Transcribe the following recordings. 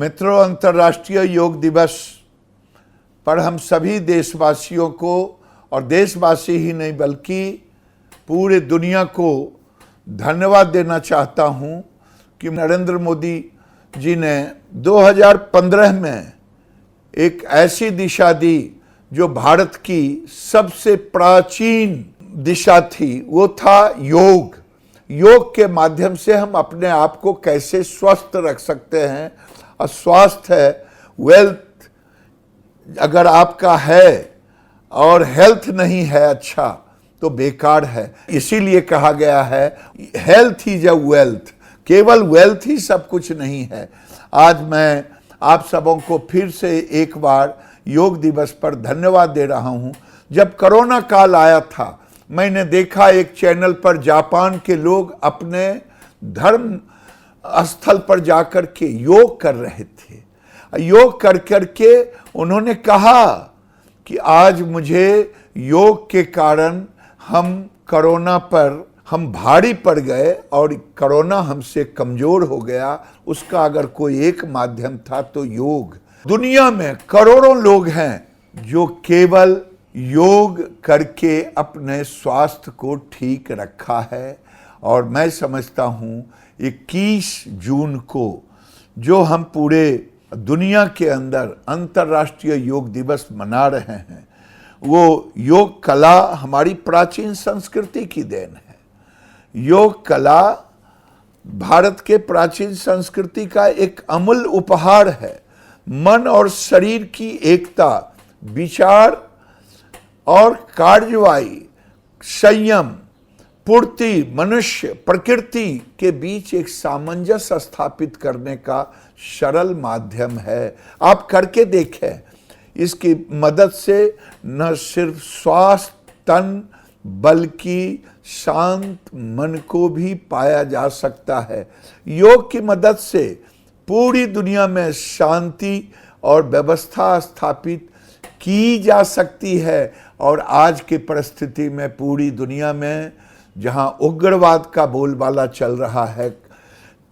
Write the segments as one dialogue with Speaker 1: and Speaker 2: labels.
Speaker 1: मित्रों, अंतर्राष्ट्रीय योग दिवस पर हम सभी देशवासियों को, और देशवासी ही नहीं बल्कि पूरे दुनिया को धन्यवाद देना चाहता हूं कि नरेंद्र मोदी जी ने 2015 में एक ऐसी दिशा दी जो भारत की सबसे प्राचीन दिशा थी, वो था योग। योग के माध्यम से हम अपने आप को कैसे स्वस्थ रख सकते हैं, और स्वास्थ्य है, वेल्थ अगर आपका है और हेल्थ नहीं है अच्छा तो बेकार है। इसीलिए कहा गया है हेल्थ इज अ वेल्थ, केवल वेल्थ ही सब कुछ नहीं है। आज मैं आप सबों को फिर से एक बार योग दिवस पर धन्यवाद दे रहा हूं। जब कोरोना काल आया था, मैंने देखा एक चैनल पर जापान के लोग अपने धर्म स्थल पर जाकर के योग कर रहे थे। योग कर करके उन्होंने कहा कि आज मुझे योग के कारण हम कोरोना पर हम भारी पड़ गए और कोरोना हमसे कमजोर हो गया। उसका अगर कोई एक माध्यम था तो योग। दुनिया में करोड़ों लोग हैं जो केवल योग करके अपने स्वास्थ्य को ठीक रखा है। और मैं समझता हूँ 21 जून को जो हम पूरे दुनिया के अंदर अंतर्राष्ट्रीय योग दिवस मना रहे हैं, वो योग कला हमारी प्राचीन संस्कृति की देन है। योग कला भारत के प्राचीन संस्कृति का एक अमूल्य उपहार है। मन और शरीर की एकता, विचार और कार्यवाही, संयम, पूर्ति, मनुष्य प्रकृति के बीच एक सामंजस्य स्थापित करने का सरल माध्यम है। आप करके देखें। इसकी मदद से न सिर्फ स्वास्थ्य तन बल्कि शांत मन को भी पाया जा सकता है। योग की मदद से पूरी दुनिया में शांति और व्यवस्था स्थापित की जा सकती है। और आज की परिस्थिति में पूरी दुनिया में जहां उग्रवाद का बोलबाला चल रहा है,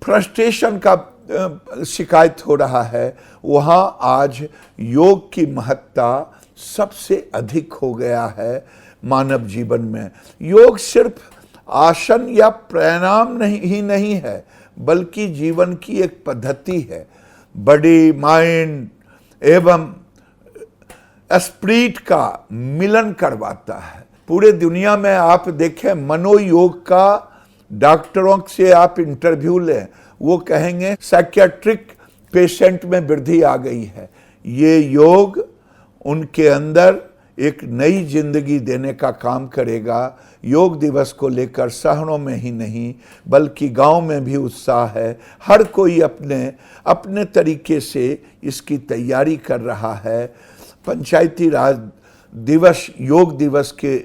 Speaker 1: फ्रस्ट्रेशन का शिकायत हो रहा है, वहां आज योग की महत्ता सबसे अधिक हो गया है मानव जीवन में। योग सिर्फ आसन या प्राणायाम ही नहीं है, बल्कि जीवन की एक पद्धति है। बॉडी, माइंड एवं स्पिरिट का मिलन करवाता है। पूरे दुनिया में आप देखें, मनोयोग का डॉक्टरों से आप इंटरव्यू लें, वो कहेंगे साइकियाट्रिक पेशेंट में वृद्धि आ गई है। ये योग उनके अंदर एक नई जिंदगी देने का काम करेगा। योग दिवस को लेकर शहरों में ही नहीं बल्कि गांव में भी उत्साह है। हर कोई अपने अपने तरीके से इसकी तैयारी कर रहा है। पंचायती राज दिवस योग दिवस के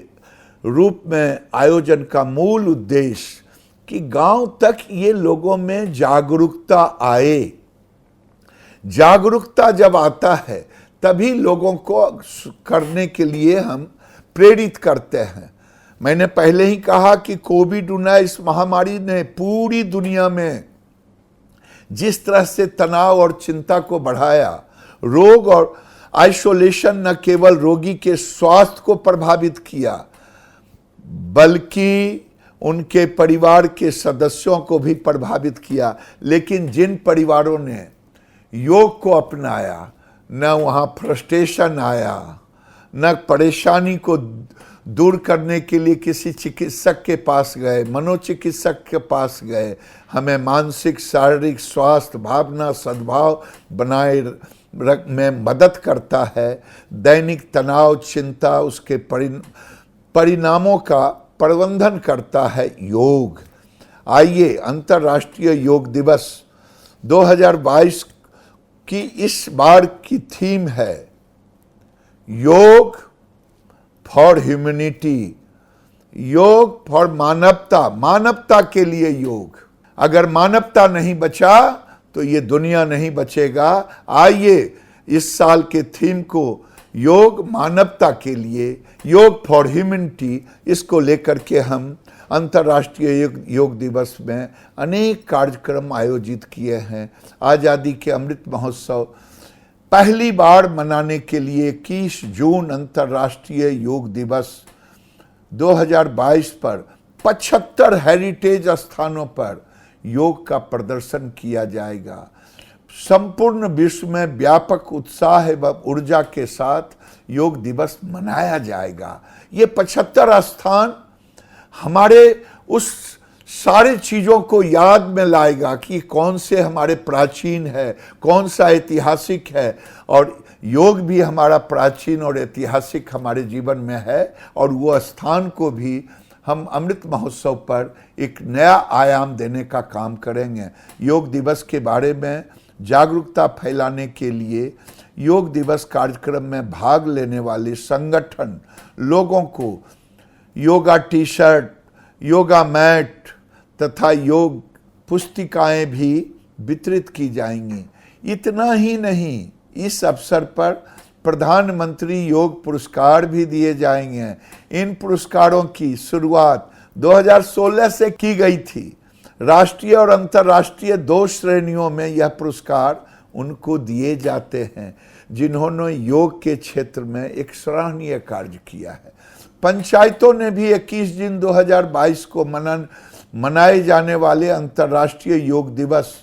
Speaker 1: रूप में आयोजन का मूल उद्देश्य कि गांव तक ये लोगों में जागरूकता आए। जागरूकता जब आता है तभी लोगों को करने के लिए हम प्रेरित करते हैं। मैंने पहले ही कहा कि कोविड-19 महामारी ने पूरी दुनिया में जिस तरह से तनाव और चिंता को बढ़ाया, रोग और आइसोलेशन न केवल रोगी के स्वास्थ्य को प्रभावित किया बल्कि उनके परिवार के सदस्यों को भी प्रभावित किया। लेकिन जिन परिवारों ने योग को अपनाया, न वहाँ फ्रस्ट्रेशन आया, न परेशानी को दूर करने के लिए किसी चिकित्सक के पास गए, मनोचिकित्सक के पास गए। हमें मानसिक शारीरिक स्वास्थ्य, भावना, सद्भाव बनाए में मदद करता है। दैनिक तनाव, चिंता, उसके परिणामों का प्रबंधन करता है योग। आइए, अंतर्राष्ट्रीय योग दिवस 2022 की इस बार की थीम है योग फॉर ह्यूमैनिटी, योग फॉर मानवता, मानवता के लिए योग। अगर मानवता नहीं बचा तो ये दुनिया नहीं बचेगा। आइए इस साल के थीम को योग मानवता के लिए, योग फॉर ह्यूमैनिटी, इसको लेकर के हम अंतर्राष्ट्रीय योग दिवस में अनेक कार्यक्रम आयोजित किए हैं। आज़ादी के अमृत महोत्सव पहली बार मनाने के लिए 21 जून अंतर्राष्ट्रीय योग दिवस 2022 पर 75 हेरिटेज स्थानों पर योग का प्रदर्शन किया जाएगा। संपूर्ण विश्व में व्यापक उत्साह एवं ऊर्जा के साथ योग दिवस मनाया जाएगा। ये 75 स्थान हमारे उस सारी चीज़ों को याद में लाएगा कि कौन से हमारे प्राचीन है, कौन सा ऐतिहासिक है, और योग भी हमारा प्राचीन और ऐतिहासिक हमारे जीवन में है। और वो स्थान को भी हम अमृत महोत्सव पर एक नया आयाम देने का काम करेंगे। योग दिवस के बारे में जागरूकता फैलाने के लिए योग दिवस कार्यक्रम में भाग लेने वाले संगठन लोगों को yoga T shirt, yoga mat तथा योग पुस्तिकाएं भी वितरित की जाएंगी। इतना ही नहीं, इस अवसर पर प्रधानमंत्री योग पुरस्कार भी दिए जाएंगे। इन पुरस्कारों की शुरुआत 2016 से की गई थी। राष्ट्रीय और अंतर्राष्ट्रीय 2 श्रेणियों में यह पुरस्कार उनको दिए जाते हैं जिन्होंने योग के क्षेत्र में एक सराहनीय कार्य किया है। पंचायतों ने भी 21 जून 2022 को मनाए जाने वाले अंतर्राष्ट्रीय योग दिवस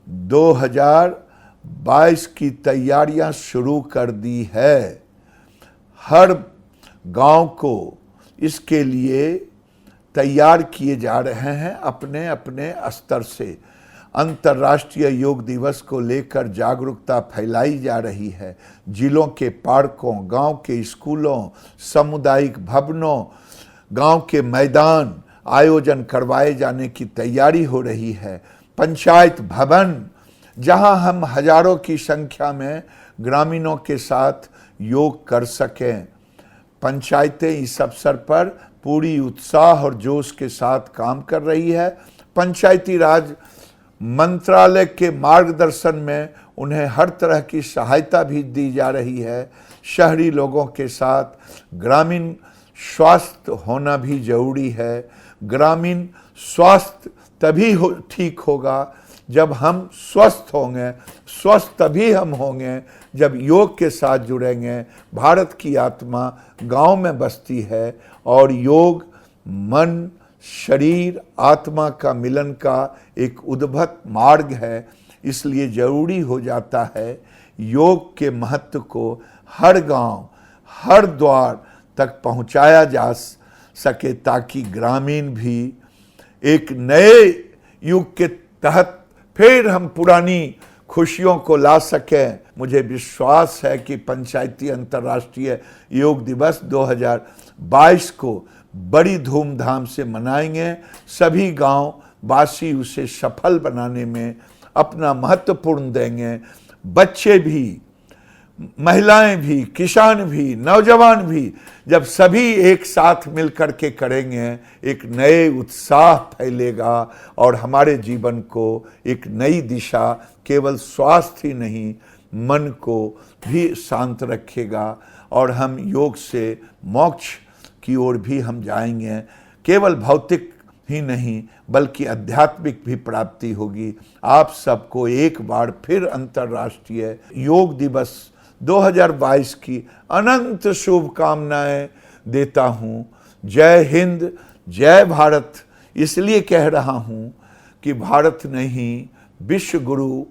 Speaker 1: 2022 की तैयारियां शुरू कर दी है। हर गांव को इसके लिए तैयार किए जा रहे हैं। अपने अपने स्तर से अंतर्राष्ट्रीय योग दिवस को लेकर जागरूकता फैलाई जा रही है। जिलों के पार्कों, गांव के स्कूलों, सामुदायिक भवनों, गांव के मैदान आयोजन करवाए जाने की तैयारी हो रही है। पंचायत भवन, जहां हम हजारों की संख्या में ग्रामीणों के साथ योग कर सकें। पंचायतें इस अवसर पर पूरी उत्साह और जोश के साथ काम कर रही है। पंचायती राज मंत्रालय के मार्गदर्शन में उन्हें हर तरह की सहायता भी दी जा रही है। शहरी लोगों के साथ ग्रामीण स्वास्थ्य होना भी जरूरी है। ग्रामीण स्वास्थ्य तभी ठीक होगा जब हम स्वस्थ होंगे। स्वस्थ तभी हम होंगे जब योग के साथ जुड़ेंगे। भारत की आत्मा गांव में बसती है और योग मन, शरीर, आत्मा का मिलन का एक उद्भट मार्ग है। इसलिए जरूरी हो जाता है योग के महत्व को हर गांव, हर द्वार तक पहुंचाया जा सके ताकि ग्रामीण भी एक नए युग के तहत फिर हम पुरानी खुशियों को ला सकें। मुझे विश्वास है कि पंचायती अंतर्राष्ट्रीय योग दिवस 2022 को बड़ी धूमधाम से मनाएंगे। सभी गांव वासी उसे सफल बनाने में अपना महत्वपूर्ण देंगे। बच्चे भी, महिलाएं भी, किसान भी, नौजवान भी, जब सभी एक साथ मिलकर के करेंगे, एक नए उत्साह फैलेगा और हमारे जीवन को एक नई दिशा, केवल स्वास्थ्य ही नहीं मन को भी शांत रखेगा और हम योग से मोक्ष की ओर भी हम जाएंगे। केवल भौतिक ही नहीं बल्कि आध्यात्मिक भी प्राप्ति होगी। आप सबको एक बार फिर अंतर्राष्ट्रीय योग दिवस 2022 की अनंत शुभकामनाएं देता हूं। जय हिंद, जय भारत। इसलिए कह रहा हूं कि भारत ने ही विश्व गुरु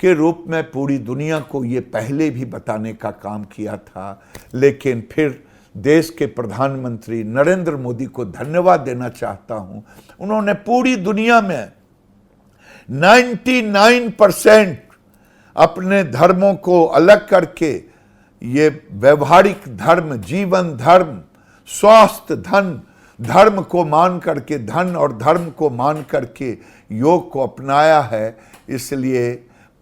Speaker 1: के रूप में पूरी दुनिया को ये पहले भी बताने का काम किया था, लेकिन फिर देश के प्रधानमंत्री नरेंद्र मोदी को धन्यवाद देना चाहता हूं। उन्होंने पूरी दुनिया में 99% अपने धर्मों को अलग करके ये व्यवहारिक धर्म, जीवन धर्म, स्वास्थ्य धर्म को मान करके, धन और धर्म को मान करके योग को अपनाया है। इसलिए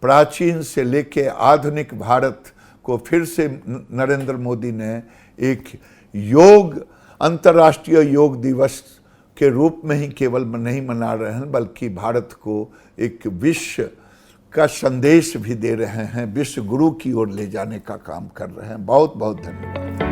Speaker 1: प्राचीन से लेके आधुनिक भारत को फिर से नरेंद्र मोदी ने एक योग, अंतर्राष्ट्रीय योग दिवस के रूप में ही केवल नहीं मना रहे हैं बल्कि भारत को एक विश्व का संदेश भी दे रहे हैं, विश्व गुरु की ओर ले जाने का काम कर रहे हैं। बहुत बहुत धन्यवाद।